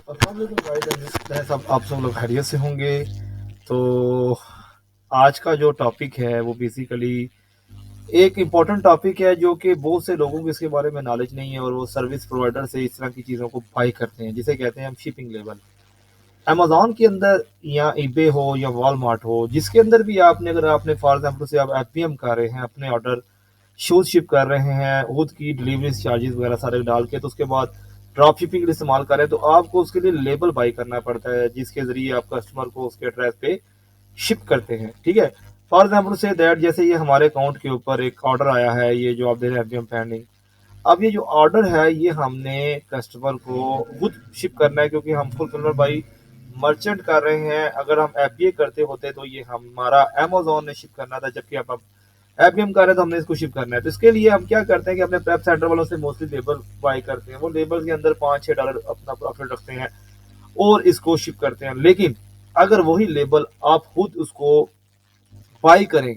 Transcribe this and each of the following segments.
अस्सलाम वालेकुम गाइस, सब आप सब लोग खैरियत से होंगे। तो आज का जो टॉपिक है वो बेसिकली एक इम्पोर्टेंट टॉपिक है जो कि बहुत से लोगों को इसके बारे में नॉलेज नहीं है और वो सर्विस प्रोवाइडर से इस तरह की चीज़ों को बाई करते हैं, जिसे कहते हैं हम शिपिंग लेवल। अमेज़न के अंदर या ईबे हो या वॉलमार्ट हो, जिसके अंदर भी आपने अगर आपने फॉर एग्जांपल से आप एफबीएम कर रहे हैं, अपने ऑर्डर शूज़ शिप कर रहे हैं, खुद की डिलीवरी चार्जेस वगैरह सारे डाल के, तो उसके बाद ड्रॉप शिपिंग के लिए इस्तेमाल करें, तो आपको उसके लिए लेबल बाई करना पड़ता है, जिसके ज़रिए आप कस्टमर को उसके एड्रेस पे शिप करते हैं, ठीक है। फॉर एग्जाम्पल से दैट जैसे ये हमारे अकाउंट के ऊपर एक ऑर्डर आया है, ये जो आप दे रहे हैं एफबीएम पेंडिंग। अब ये जो ऑर्डर है ये हमने कस्टमर को खुद शिप करना है, क्योंकि हम फुलफिलमेंट बाई मर्चेंट कर रहे हैं। अगर हम एफबीए करते होते तो ये हमारा अमेजोन ने शिप करना था, जबकि अब एफबीएम कर रहे हैं तो हमने इसको शिप करना है। तो इसके लिए हम क्या करते हैं कि अपने प्रेप सेंटर वालों से मोस्टली लेबल बाई करते हैं, वो लेबल के अंदर $5-6 अपना प्रॉफिट रखते हैं और इसको शिप करते हैं। लेकिन अगर वही लेबल आप खुद उसको बाई करें,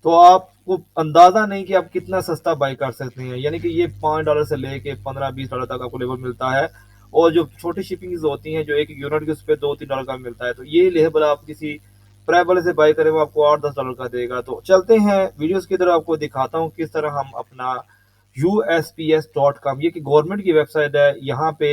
तो आपको अंदाजा नहीं कि आप कितना सस्ता बाई कर सकते हैं। यानी कि ये $5 से लेके $15-20 तक आपको लेबल मिलता है, और जो छोटी शिपिंग होती हैं जो एक यूनिट के उस पर $2-3 का मिलता है। तो ये लेबल आप किसी प्राइस वाले से बाई करें, वो आपको $8-10 का देगा। तो चलते हैं वीडियोस की तरफ, आपको दिखाता हूँ किस तरह हम अपना USPS.com, ये कि गवर्नमेंट की वेबसाइट है, यहाँ पे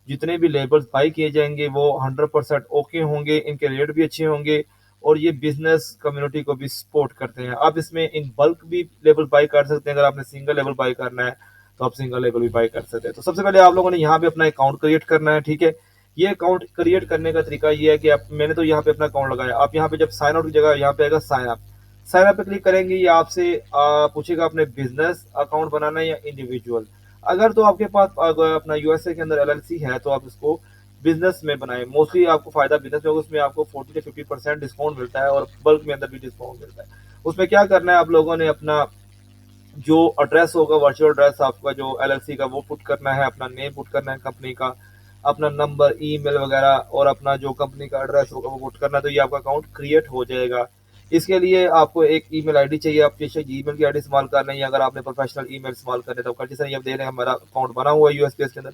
जितने भी लेबल्स बाई किए जाएंगे वो 100% ओके होंगे, इनके रेट भी अच्छे होंगे और ये बिजनेस कम्युनिटी को भी सपोर्ट करते हैं। आप इसमें इन बल्क भी लेबल बाई कर सकते हैं, अगर आपने सिंगल लेबल बाई करना है तो आप सिंगल लेबल भी बाई कर सकते हैं। तो सबसे पहले आप लोगों ने यहाँ पे अपना अकाउंट क्रिएट करना है, ठीक है। ये अकाउंट क्रिएट करने का तरीका ये है कि आप, मैंने तो यहाँ पे अपना अकाउंट लगाया, आप यहाँ पे जब साइन आउट की जगह यहाँ पे आएगा साइन अप, साइन अप पे क्लिक करेंगे, ये आपसे पूछेगा आपने बिजनेस अकाउंट बनाना है या इंडिविजुअल। अगर तो आपके पास अगर अपना यूएसए के अंदर एलएलसी है तो आप इसको बिजनेस में बनाएं, मोस्टली आपको फायदा बिजनेस में होगा, उसमें आपको 40 से 50% डिस्काउंट मिलता है और बल्क में अंदर भी डिस्काउंट मिलता है। उसमें क्या करना है, आप लोगों ने अपना जो एड्रेस होगा, वर्चुअल एड्रेस आपका जो एलएलसी का, वो पुट करना है, अपना नेम पुट करना है कंपनी का, अपना नंबर, ईमेल वगैरह और अपना जो कंपनी का एड्रेस होगा वो पुट करना है, तो ये आपका अकाउंट क्रिएट हो जाएगा। इसके लिए आपको एक ईमेल आईडी चाहिए, आप बेशक ईमेल की आईडी इस्तेमाल कर रहे हैं, अगर आपने प्रोफेशनल ईमेल इस्तेमाल कर रहे हैं तो कर, जैसे आप दे रहे हैं हमारा अकाउंट बना हुआ है यूएसपीएस के अंदर।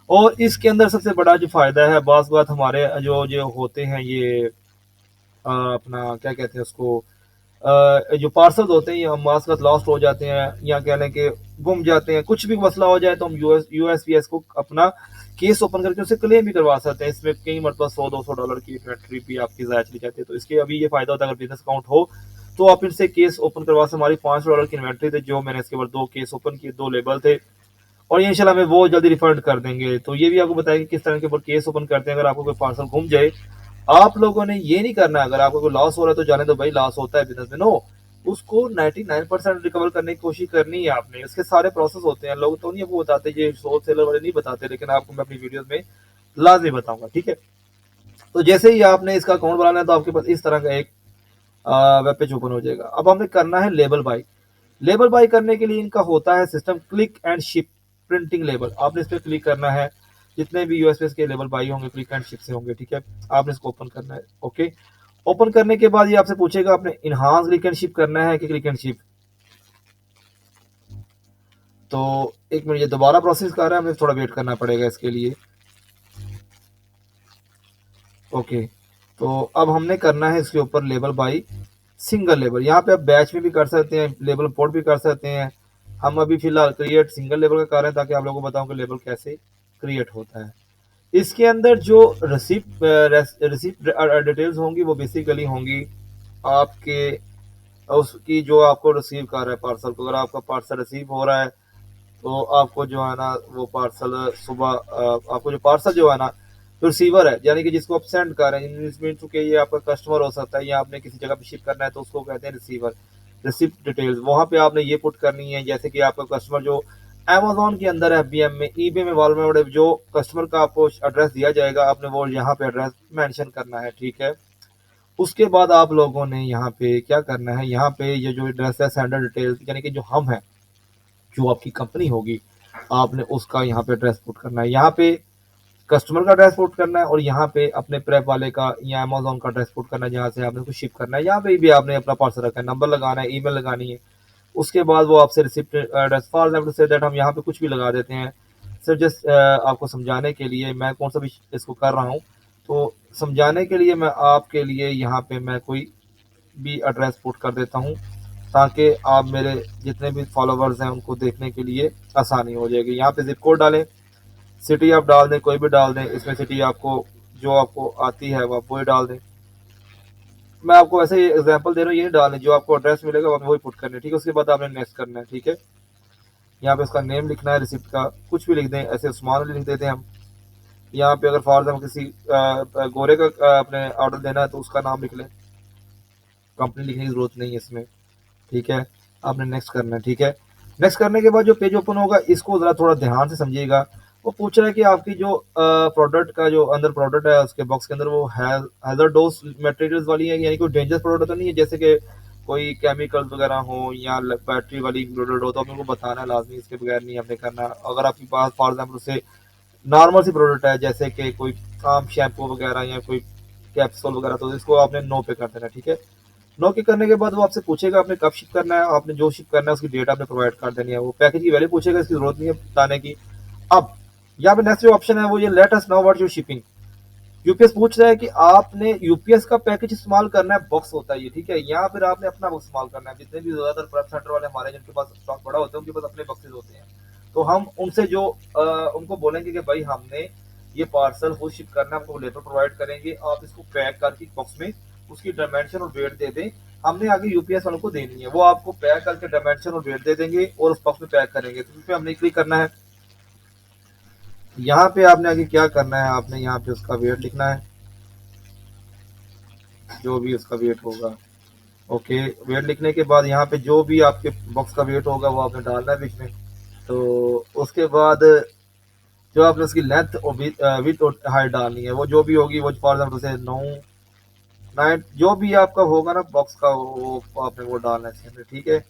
और इसके अंदर सबसे बड़ा जो फायदा है, बात बात हमारे जो जो होते हैं ये अपना क्या कहते हैं उसको, जो पार्सल्स होते हैं ये हम मास लॉस्ट हो जाते हैं या कह लें कि गुम जाते हैं, कुछ भी मसला हो जाए तो हम यूएसपीएस को अपना केस ओपन करके उससे क्लेम भी करवा सकते हैं। इसमें कई मतलब $100-200 की इन्वेंट्री भी आपकी ज़ाया चली जाती है। तो इसके अभी ये फायदा होता है, अगर बिजनेस अकाउंट हो तो आप इनसे केस ओपन करवा सकते। हमारी $500 की इन्वेंट्री थी, जो मैंने इसके बाद 2 केस ओपन किए, 2 लेबल थे, और ये इंशाल्लाह हमें वो जल्दी रिफंड कर देंगे। तो ये भी आपको बताएंगे किस तरह के ऊपर केस ओपन करते हैं अगर आपको कोई पार्सल घूम जाए। आप लोगों ने ये नहीं करना, अगर आपको कोई लॉस हो रहा है तो जाने दो भाई, लॉस होता है बिजनेस में, नो, उसको 99% रिकवर करने की कोशिश करनी है आपने। इसके सारे प्रोसेस होते हैं, लोग तो नहीं आपको बताते, ये शॉर्ट सेलर वाले नहीं बताते, लेकिन आपको मैं अपनी वीडियोस में लाजमी बताऊंगा, ठीक है। तो जैसे ही आपने इसका अकाउंट बनाना है तो आपके पास इस तरह का एक वेब पेज ओपन हो जाएगा। अब हमने करना है लेबल बाई। लेबल बाई करने के लिए इनका होता है system click and ship printing label, आपने इस पर क्लिक करना है। जितने भी यूएसपीएस के लेबल बाई होंगे क्लिक एंड शिप से होंगे, ठीक है। आपने इसको ओपन करना है, ओके। ओपन करने के बाद ये आपसे पूछेगा आपने इनहांस क्लिक एंड शिप करना है कि क्लिक एंड शिप। तो एक मिनट, ये दोबारा प्रोसेस कर रहा है, हमें थोड़ा वेट करना पड़ेगा इसके लिए, ओके। तो अब हमने करना है इसके ऊपर लेबल बाई सिंगल लेबल। यहाँ पे आप बैच में भी कर सकते हैं, लेबल पोर्ट भी कर सकते हैं। हम अभी फिलहाल क्रिएट सिंगल लेबल का कर रहे हैं ताकि आप लोगों को बताऊं कि लेबल कैसे क्रिएट होता है। इसके अंदर जो रिसिप्ट रिसिप्ट डिटेल्स होंगी वो बेसिकली होंगी आपके उसकी, जो आपको रिसीव कर रहा है पार्सल को। अगर आपका पार्सल रिसीव हो रहा है तो आपको जो है ना वो पार्सल सुबह आपको जो पार्सल जो है ना, जो रिसीवर है यानी कि जिसको आप सेंड कर रहे हैं, इसमें चूंकि ये आपका कस्टमर हो सकता है या आपने किसी जगह पे शिप करना है तो उसको कहते हैं रिसीवर। रिसिप्ट डिटेल्स वहाँ पे आपने ये पुट करनी है, जैसे कि आपका कस्टमर जो अमेजोन के अंदर एफबीएम में, ईबे में, वॉलमार्ट में जो कस्टमर का आपको एड्रेस दिया जाएगा, आपने वो यहाँ पे एड्रेस मेंशन करना है, ठीक है। उसके बाद आप लोगों ने यहाँ पे क्या करना है, यहाँ पे ये जो एड्रेस है सेंडर डिटेल्स यानी कि जो हम हैं, जो आपकी कंपनी होगी, आपने उसका यहाँ पे एड्रेस पुट करना है। यहाँ पे कस्टमर का एड्रेस पुट करना है और यहाँ पे अपने प्रेप वाले का या अमेजोन का एड्रेस पुट करना है जहाँ से आपने उसको शिप करना है। यहाँ पे भी आपने अपना पार्सल रखा है, नंबर लगाना है, ईमेल लगानी है। उसके बाद वो आपसे receipt address, for example say that हम यहाँ पे कुछ भी लगा देते हैं, सिर्फ जस्ट आपको समझाने के लिए मैं कौन सा भी इसको कर रहा हूँ, तो समझाने के लिए मैं आपके लिए यहाँ पे मैं कोई भी एड्रेस पुट कर देता हूँ, ताकि आप मेरे जितने भी फॉलोवर्स हैं उनको देखने के लिए आसानी हो जाएगी। यहाँ पे जिप कोड डालें, सिटी आप डाल दें, कोई भी डाल दें, इसमें सिटी आपको जो आपको आती है वो आप वही डाल दें। मैं आपको वैसे ही एग्जांपल दे रहा हूँ, ये नहीं डालने, जो आपको एड्रेस मिलेगा वो आपने वही पुट करना है, ठीक है। उसके बाद आपने नेक्स्ट करना है, ठीक है। यहाँ पे उसका नेम लिखना है, रिसिप्ट का कुछ भी लिख दें, ऐसे उस्मान लिख देते हैं हम। यहाँ पे अगर फॉर एग्जाम्पल किसी गोरे का अपने ऑर्डर देना है तो उसका नाम लिख लें, कंपनी लिखने की जरूरत नहीं है इसमें, ठीक है। आपने नेक्स्ट करना है, ठीक है। नेक्स्ट करने के बाद जो पेज ओपन होगा, इसको ज़रा थोड़ा ध्यान से समझिएगा। वो पूछ रहा है कि आपकी जो प्रोडक्ट का जो अंदर प्रोडक्ट है उसके बॉक्स के अंदर वो हैजर्डोस मटेरियल्स वाली है, यानी कोई डेंजरस प्रोडक्ट तो नहीं है, जैसे कि कोई केमिकल्स वगैरह हो या बैटरी वाली प्रोडक्ट हो, तो आपको बताना है लाजमी, इसके बगैर नहीं आपने करना। अगर आपके पास फॉर एग्जाम्पल उससे नॉर्मल सी प्रोडक्ट है, जैसे कि कोई आम शैम्पू वगैरह या कोई कैप्सूल वगैरह, तो इसको आपने नो पे कर देना, ठीक है। नो के करने के बाद वो आपसे पूछेगा आपने कब शिप करना है, आपने जो शिप करना है उसकी डेट आपने प्रोवाइड कर देनी है। वो पैकेज की वैल्यू पूछेगा, इसकी जरूरत नहीं है बताने की। अब यहाँ पे नेक्स्ट जो ऑप्शन है वो ये let us know what your shipping. UPS पूछ रहा है कि आपने यूपीएस का पैकेज इस्तेमाल करना है, बॉक्स होता है ये, ठीक है। यहाँ फिर आपने अपना बॉक्स इस्तेमाल करना है। जितने भी ज्यादातर प्रेप सेंटर वाले हमारे जिनके पास स्टॉक बड़ा होता है उनके पास अपने बॉक्सेस होते हैं, तो हम उनसे जो उनको बोलेंगे कि भाई हमने ये पार्सल खुद शिप करना है, आपको लेबर प्रोवाइड करेंगे, आप इसको पैक करके बॉक्स में उसकी डायमेंशन और वेट दे दें, हमने आगे यूपीएस वालों को देनी है। वो आपको पैक करके डायमेंशन और वेट दे देंगे और उस बॉक्स में पैक करेंगे। तो इस पर हमने क्लिक करना है। यहाँ पे आपने आगे क्या करना है, आपने यहाँ पे उसका वेट लिखना है, जो भी उसका वेट होगा। ओके, वेट लिखने के बाद यहाँ पे जो भी आपके बॉक्स का वेट होगा वो आपने डालना है बीच में। तो उसके बाद जो आपने उसकी लेंथ और विथ और हाइट डालनी है, वो जो भी होगी, वो फॉर एग्जाम्पल से 9 9 जो भी आपका होगा ना बॉक्स का, वो आपने वो डालना है इसके अंदर, ठीक है।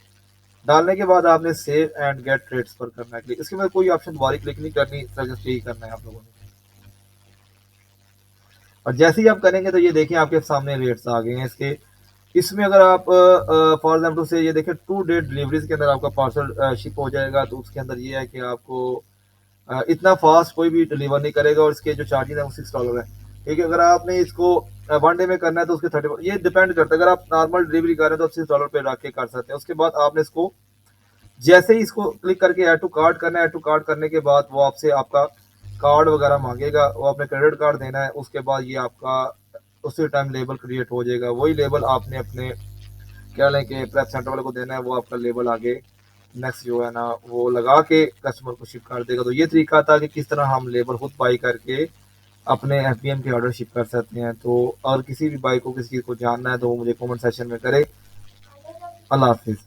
डालने के बाद आपने सेव एंड गेट रेट्स पर करना है क्लिक। इसके बाद कोई ऑप्शन दोबारा क्लिक नहीं करनी, जस्ट यही करना है आप लोगों ने। और जैसे ही आप करेंगे तो ये देखें आपके सामने रेट्स आ गए हैं इसके। इसमें अगर आप फॉर एग्जाम्पल से ये देखें 2 डे डिलीवरीज के अंदर आपका पार्सल शिप हो जाएगा, तो उसके अंदर ये है कि आपको इतना फास्ट कोई भी डिलीवर नहीं करेगा, और इसके जो चार्जेस है वो $6 है, ठीक है। अगर आपने इसको 1 डे में करना है तो उसके 30, ये डिपेंड करता है। अगर आप नॉर्मल डिलीवरी कर रहे हैं तो आप $6 पे रख के कर सकते हैं। उसके बाद आपने इसको जैसे ही इसको क्लिक करके ऐड टू कार्ट करना है, ऐड टू कार्ट करने के बाद वो आपसे आपका कार्ड वगैरह मांगेगा, वो आपने क्रेडिट कार्ड देना है। उसके बाद ये आपका उसी टाइम लेबल क्रिएट हो जाएगा, वही लेबल आपने अपने क्या लें कि प्रेप सेंटर वाले को देना है, वो आपका लेबल आगे नेक्स्ट जो है ना वो लगा के कस्टमर को शिप कर देगा। तो ये तरीका था कि किस तरह हम लेबर खुद बाई करके अपने एफबीएम के ऑर्डर शिप कर सकते हैं। तो और किसी भी बाई को किसी को जानना है तो वो मुझे कमेंट सेक्शन में करे। अल्लाह हाफिज़।